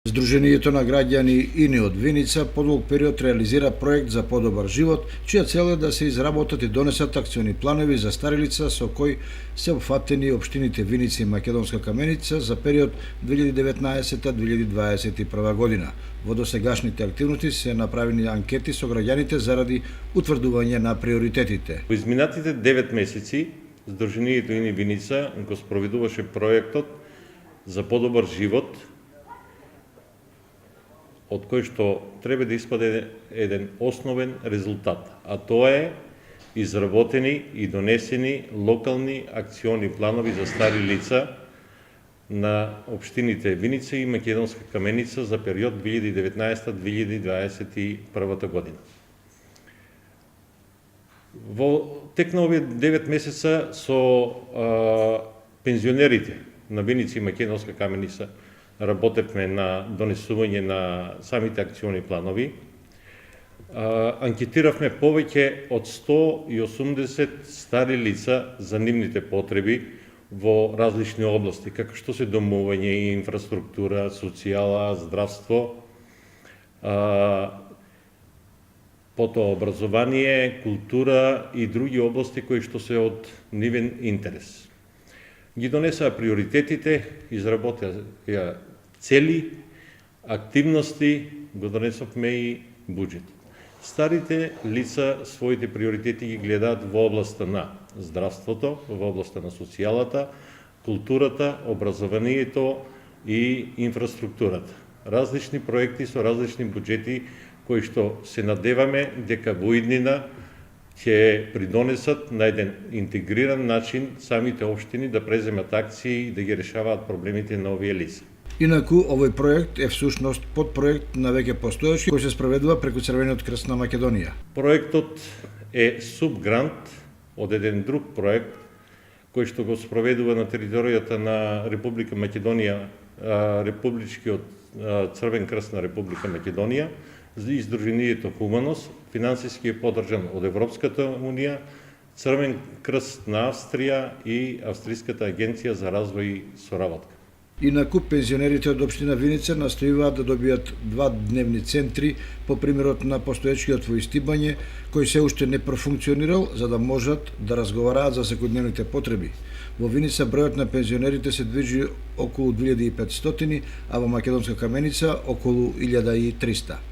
Сдруженијето на граѓани ИНИ од Виница подолг период реализира проект за подобар живот, чија цел е да се изработат и донесат акциони планови за стари лица со кои се опфатени општините Виница и Македонска Каменица за период 2019-2021 година. Во досегашните активности се направени анкети со граѓаните заради утврдување на приоритетите. Во изминатите 9 месеци Сдруженијето ИНИ Виница го спроведуваше проектот за подобар живот, од кој што треба да испаде еден основен резултат, а тоа е изработени и донесени локални акциони планови за стари лица на општините Виница и Македонска Каменица за период 2019-2021 година. Во тек на овие 9 месеца со пензионерите на Виница и Македонска Каменица работевме на донесување на самите акциони планови. Анкетиравме повеќе од 180 стари лица за нивните потреби во различни области, како што се домување, инфраструктура, социјала, здравство, потоа образование, култура и други области кои што се од нивен интерес. Ги донесаа приоритетите, изработија цели, активности, го донесовме и буџет. Старите лица своите приоритети ги гледаат во областа на здравството, во областа на социјалата, културата, образованието и инфраструктурата. Различни проекти со различни буџети кои што се надеваме дека во иднина ќе придонесат на еден интегриран начин самите општини да преземат акции и да ги решаваат проблемите на овие лица. Инаку, овој проект е всушност подпроект на веќе постоечки кој се спроведува преку Црвениот крст на Македонија. Проектот е субгрант од еден друг проект кој што го спроведува на територијата на Република Македонија, Републичкиот Црвен крст на Република Македонија и Сдруженијето Хуманос, финансиски е поддржан од Европската унија, Црвен крст на Австрија и Австриската агенција за развој и соработка. Инаку, пензионерите од општина Виница настојуваат да добијат 2 дневни центри по примерот на постоечкиот во Истибање, кој се уште не профункционирал, за да можат да разговараат за секојдневните потреби. Во Виница бројот на пензионерите се движи околу 2500, а во Македонска Каменица околу 1300.